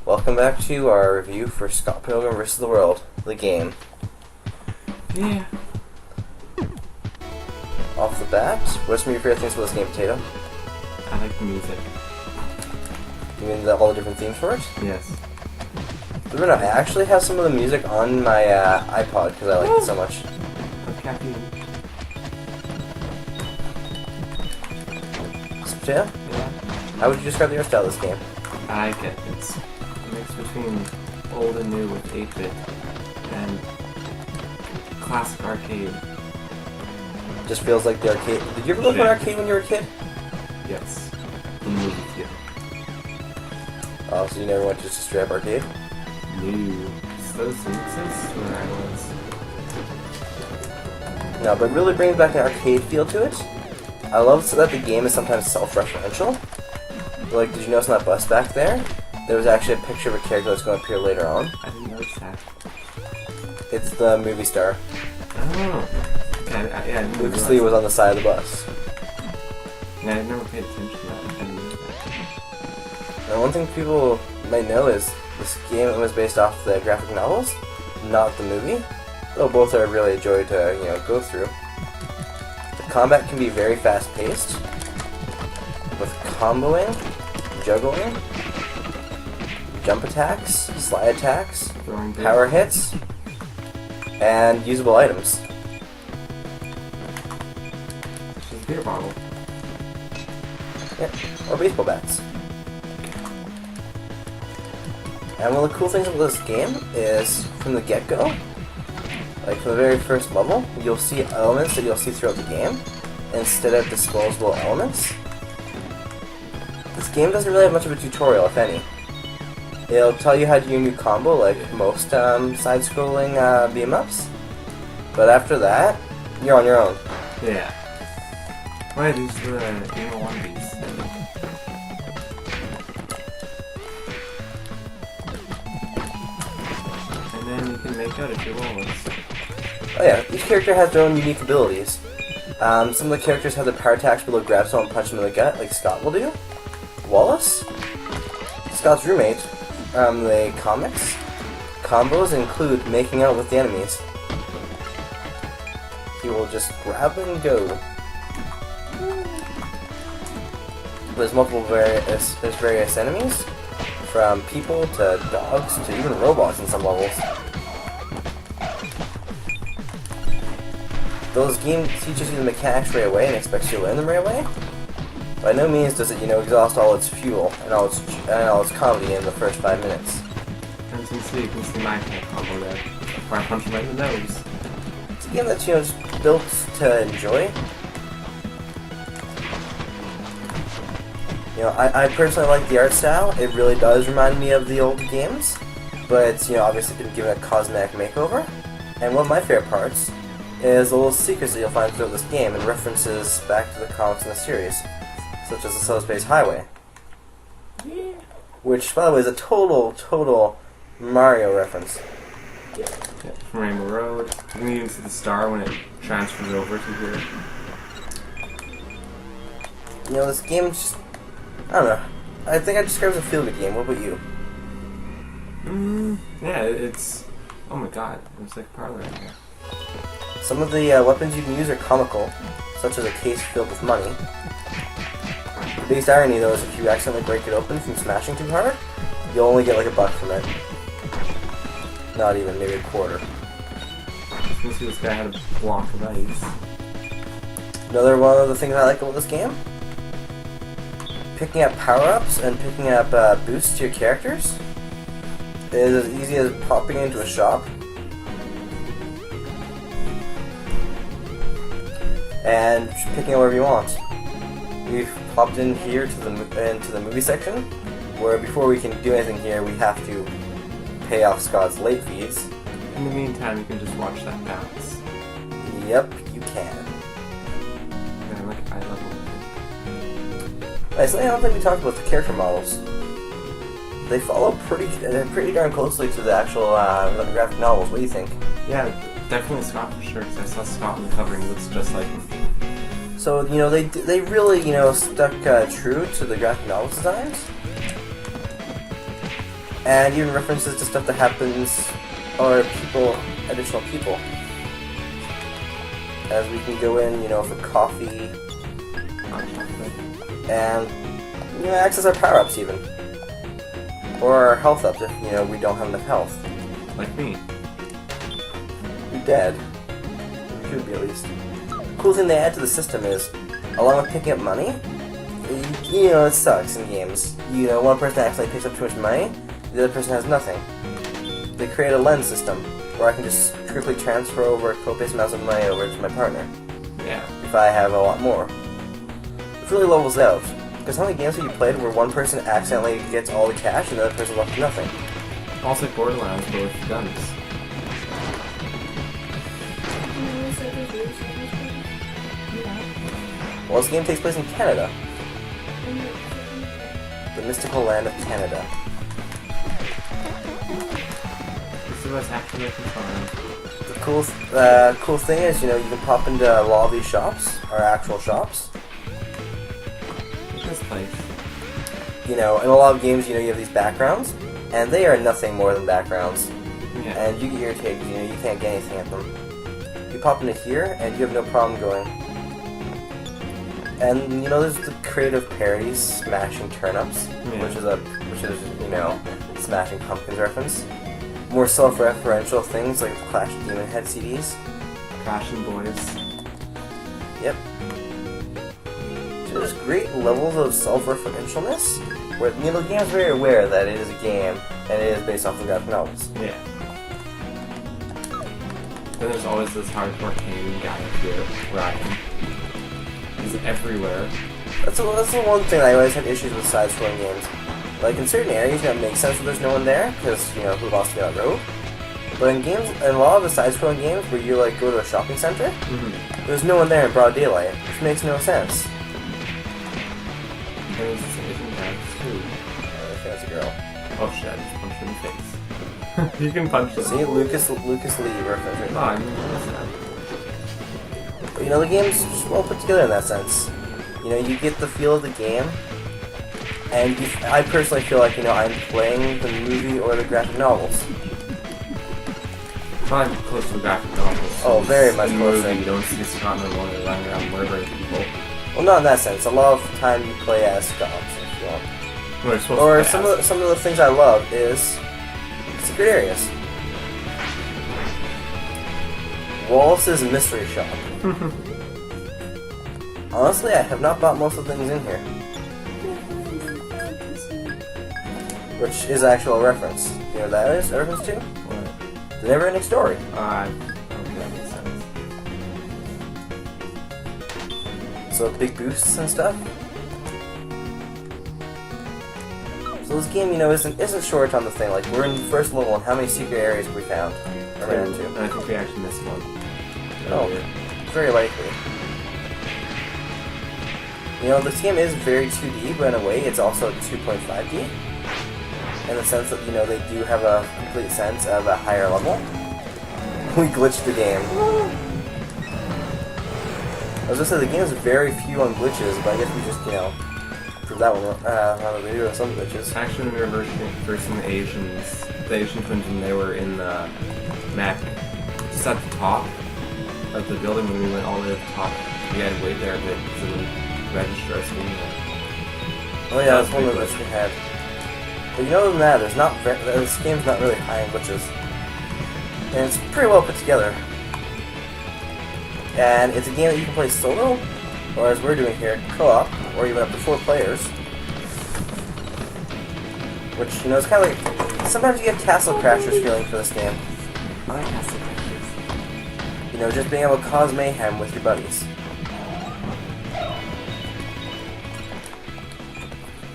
Welcome back to our review for Scott Pilgrim vs. the World, the game. Yeah. Off the bat, what's some of your favorite things about this game, Potato? I like the music. You mean all the different themes for it? Yes. Believe it or not, I actually have some of the music on my iPod because I like it so much. Caffeine. So, Potato, Yeah. how would you describe the art style of this game? I like it. It's a mix between old and new with 8-bit and classic arcade. Just feels like the arcade. Did you ever go to an arcade when you were a kid? Yes. The movie theater. Oh, so you never went to just a straight up arcade? New. Those exist where I was. No, but it really brings back an arcade feel to it. I love so that the game is sometimes self-referential. Like, did you notice on that bus back there? There was actually a picture of a character that's going to appear later on. I didn't notice that. It's the movie star. Oh. Yeah, I didn't Lucas realize Lee was on the side of the bus. Yeah, I never paid attention to that. I didn't know that. Now, one thing people might know is this game was based off the graphic novels, not the movie. Though both are really a joy to go through. The combat can be very fast-paced, with comboing, juggling, jump attacks, slide attacks, Throwing beer. power hits, and usable items. Just a beer bottle. Yep, or baseball bats. And one of the cool things about this game is, from the get-go, like from the very first level, you'll see elements that you'll see throughout the game, instead of disposable elements. This game doesn't really have much of a tutorial, if any. It'll tell you how to do a new combo, like most side-scrolling beam-ups. But after that, you're on your own. Yeah. Why these the anal wannabes? And then you can make out if you're Wallace. Oh yeah, each character has their own unique abilities. Some of the characters have the power attacks below grab someone and punch them in the gut, like Scott will do. Wallace, Scott's roommate, the comics, combos include making out with the enemies. He will just grab and go. There's various enemies, from people to dogs to even robots in some levels. Though this game teaches you the mechanics right away and expects you to learn them right away, by no means does it, exhaust all its fuel and all its comedy in the first 5 minutes. And since you can see my combo there, where I punch him right in the nose. It's a game that's, just built to enjoy. I personally like the art style. It really does remind me of the old games, but it's, obviously been given a cosmetic makeover. And one of my favorite parts is the little secrets that you'll find throughout this game and references back to the comics in the series, such as the Slow Space Highway. Yeah. Which, by the way, is a total Mario reference. Yeah, from Rainbow Road. You can even see the star when it transfers over to here. This game is just, I don't know. I think I describe it as a feel-good game. What about you? Yeah, it's... Oh my god, there's like a parlor in here. Some of the weapons you can use are comical, such as a case filled with money. The biggest irony, though, is if you accidentally break it open from smashing too hard, you'll only get like $1 from it. Not even, maybe a quarter. You can see this guy had a block of ice. Another one of the things I like about this game? Picking up power-ups and picking up boosts to your characters is as easy as popping into a shop and picking up whatever you want. We've popped in here into the movie section, where before we can do anything here, we have to pay off Scott's late fees. In the meantime, you can just watch that bounce. Yep, you can. And I like eye level. I don't think we talked about the character models. They follow pretty darn closely to the actual graphic novels. What do you think? Yeah, definitely Scott for sure, because I saw Scott in the cover and he looks just like him. So, they really, stuck true to the graphic novel designs. and even references to stuff that happens, or additional people. As we can go in, for coffee, and, access our power-ups even. Or our health ups if, we don't have enough health. Like me. You're dead. You should be at least. Cool thing they add to the system is, along with picking up money, it sucks in games. One person accidentally picks up too much money, the other person has nothing. They create a lens system, where I can just quickly transfer over copious amounts of money over to my partner. Yeah. If I have a lot more. It really levels out. Because how many games have you played where one person accidentally gets all the cash and the other person left with nothing? Also Borderlands, but with guns. Well, this game takes place in Canada. The mystical land of Canada. This is what's actually confirmed. The cool thing is, you can pop into a lot of these shops, or actual shops. This place. In a lot of games, you have these backgrounds, and they are nothing more than backgrounds. Yeah. And you get irritated because, you can't get anything at them. You pop into here, and you have no problem going. And, there's the creative parodies, Smashing Turnips, Yeah. which is, Smashing Pumpkins reference. More self-referential things like Clash of Demon Head CDs. Crashing Boys. Yep. So there's great levels of self-referentialness, where, the game is very aware that it is a game, and it is based off of graphic novels. Yeah. Then there's always this hardcore Canadian guy up here, Ryan. He's everywhere. That's the one thing I always had issues with side-scrolling games. Like, in certain areas, it makes sense that there's no one there, because, who wants to be on the road? But in a lot of the side-scrolling games where you, go to a shopping center, there's no one there in broad daylight, which makes no sense. There's this Asian guy, too. I think that's a girl. Oh shit, I just punched him in the face. You can punch him. See, Lucas Lee reference right Oh, now. I mean, what's that? But, the game's just well put together in that sense. You get the feel of the game, and I personally feel like, I'm playing the movie or the graphic novels. Probably close to a graphic novel. Oh, very much in the closer. movie, you don't see Scott Malone running around murdering people. Well, not in that sense. A lot of the time you play as Scott, if you want. We're supposed Or to play some of the things I love is secret areas. Wallace's Mystery Shop. Honestly, I have not bought most of the things in here. Which is actual reference. You know what that is a reference to? What? The Never-Ending Story. Okay, that makes sense. So big boosts and stuff. So this game, isn't short on the thing. Like, we're in the first level, and how many secret areas have we found? Or ran into? I think we actually missed one. Oh, very likely. This game is very 2D, but in a way, it's also 2.5D. In the sense that, they do have a complete sense of a higher level. We glitched the game. I was gonna say, the game is very few on glitches, but I guess we just, prove that one, how they do some glitches. Actually, when we were versing the Asian twins, and they were in the mech, just at the top of the building, when we went all the way to the top, we had to wait there a bit because it would register us. Oh yeah, that's one of the glitches we had. But other than that, this game's not really high in glitches. And it's pretty well put together. And it's a game that you can play solo, or as we're doing here, co-op, or even up to 4 players. Which, it's kind of like, sometimes you get Castle Crashers feeling for this game. I like Castle Crashers. Just being able to cause mayhem with your buddies.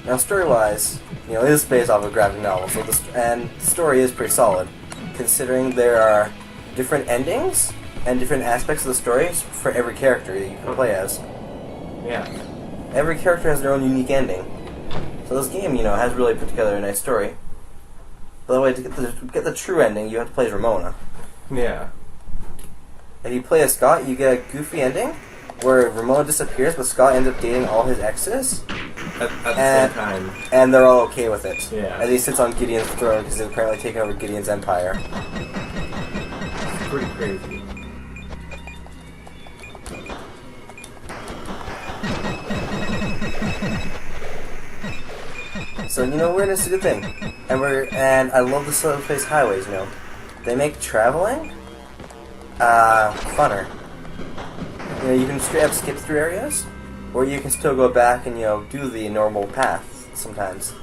Now, story-wise, it is based off a graphic novel, so the story is pretty solid, considering there are different endings and different aspects of the story for every character that you can play as. Yeah. Every character has their own unique ending. So this game, has really put together a nice story. By the way, to get the true ending, you have to play as Ramona. Yeah. If you play as Scott, you get a goofy ending, where Ramona disappears, but Scott ends up dating all his exes, At the same time. And they're all okay with it. Yeah. As he sits on Gideon's throne because he's apparently taken over Gideon's empire. It's pretty crazy. So, weirdness is a good thing. And I love the slow place highways, They make traveling funner. You can straight up skip through areas, or you can still go back and, do the normal path sometimes.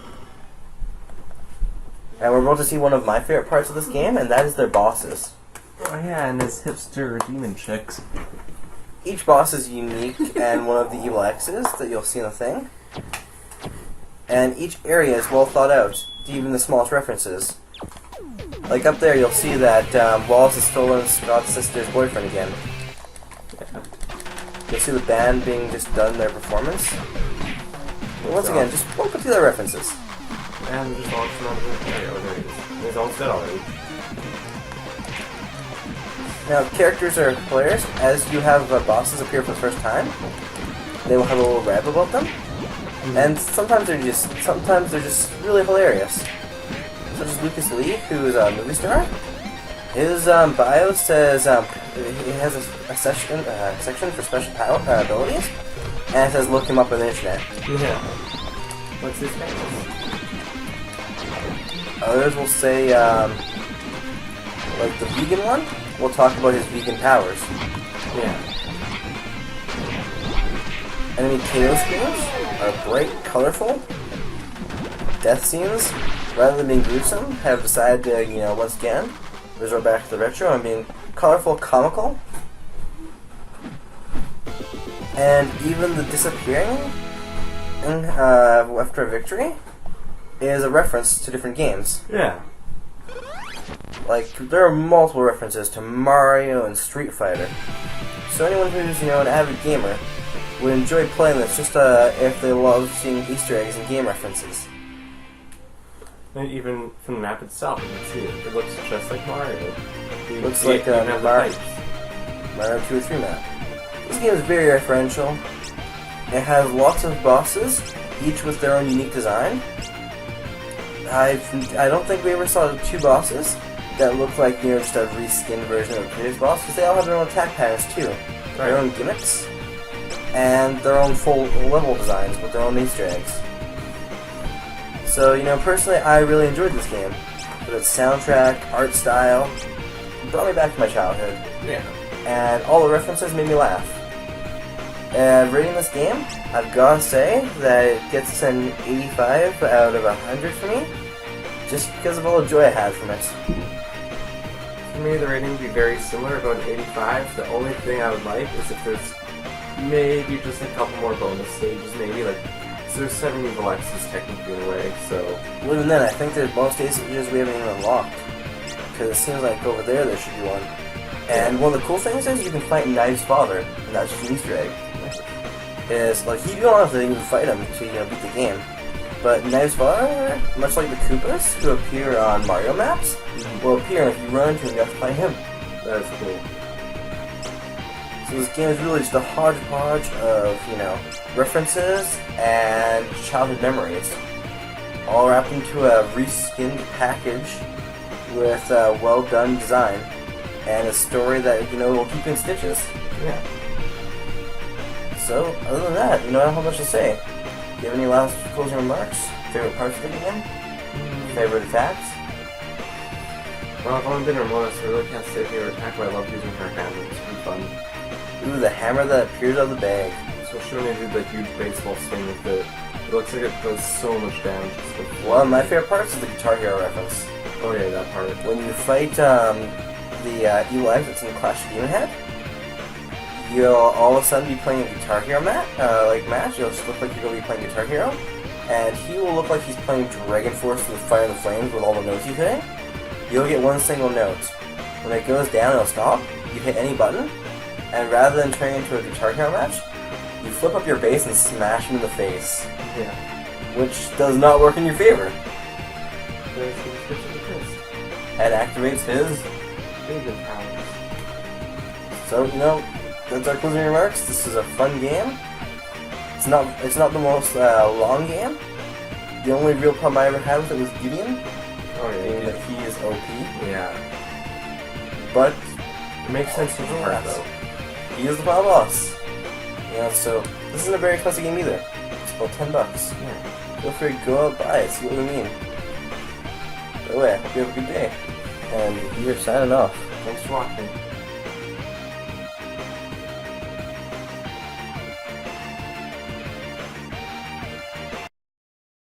And we're about to see one of my favorite parts of this game, and that is their bosses. Oh yeah, and his hipster demon chicks. Each boss is unique and one of the evil X's that you'll see in the thing. And each area is well thought out, even the smallest references. Like up there, you'll see that Wallace has stolen Scott's sister's boyfriend again. You'll see the band being just done their performance. But once again, just look at the other references. And just launching on the area. Oh, there he is. He's all set already. Now, characters are hilarious. As you have bosses appear for the first time, they will have a little rap about them. And sometimes they're just really hilarious. Such as Lucas Lee, who is a movie star. His bio says he has a section for special abilities, and it says look him up on the internet. Yeah. What's his name? Others will say, like the vegan one, we'll talk about his vegan powers. Yeah. Enemy KO screens are bright, colorful. Death scenes, rather than being gruesome, have decided to, once again, resort back to the retro and being colorful, comical. And even the disappearing after a victory is a reference to different games. Yeah. Like, there are multiple references to Mario and Street Fighter. So anyone who's, an avid gamer would enjoy playing this just if they love seeing Easter eggs and game references. And even from the map itself, you can see it. It looks just like Mario. Looks like a Mario 2 or 3 map. This game is very referential. It has lots of bosses, each with their own unique design. I don't think we ever saw 2 bosses that looked like just a reskinned version of the previous boss, because they all have their own attack patterns too, their own gimmicks, and their own full level designs with their own Easter eggs. So, personally, I really enjoyed this game. With its soundtrack, art style, it brought me back to my childhood. Yeah. And all the references made me laugh. And rating this game, I've got to say that it gets an 85 out of 100 for me, just because of all the joy I had from it. For me, the rating would be very similar, about an 85. The only thing I would like is if there's maybe just a couple more bonus stages, maybe, so there's 7 evil X's technically in a way, so... Well, even then, I think there's bonus stages we haven't even unlocked. Because it seems like over there should be one. And one of the cool things is you can fight Knife's father, and that's just an Easter egg. Is, you don't have to even fight him to, beat the game. But Knife's father, much like the Koopas, who appear on Mario maps, will appear, and if you run into him, you have to fight him. That is cool. So this game is really just a hodgepodge of, references and childhood memories, all wrapped into a reskinned package with a well-done design and a story that, will keep you in stitches. Yeah. So, other than that, I don't have much to say. Do you have any last closing remarks? Favorite parts of the game? Favorite attacks? Well, I've only been Ramona, so I really can't say favorite attack, but I love using her hammer. It's pretty fun. Ooh, the hammer that appears out of the bag. Especially when they do the huge baseball swing with it. It looks like it does so much damage. One of my favorite parts is the Guitar Hero reference. Oh yeah, that part. When you fight the evil X that's in Clash of Demon Head, you'll all of a sudden be playing a Guitar Hero match. You'll just look like you're going to be playing Guitar Hero. And he will look like he's playing Dragon Force with Fire and the Flames with all the notes he's hitting. You'll get one single note. When it goes down, it'll stop. You hit any button. And rather than turning into a Guitar Hero match, you flip up your bass and smash him in the face. Yeah. Which does not work in your favor. And activates his vegan powers. So, that's our closing remarks. This is a fun game. It's not the most long game. The only real problem I ever had with it was Gideon, Oh being yeah. that he is OP. Yeah. But It makes sense to the part though. he is the final boss. Yeah, so this isn't a very expensive game either. It's about $10. Yeah. Feel free to go out buy it, see what we mean. By the way, I hope you have a good day. And we are signing off. Thanks for watching.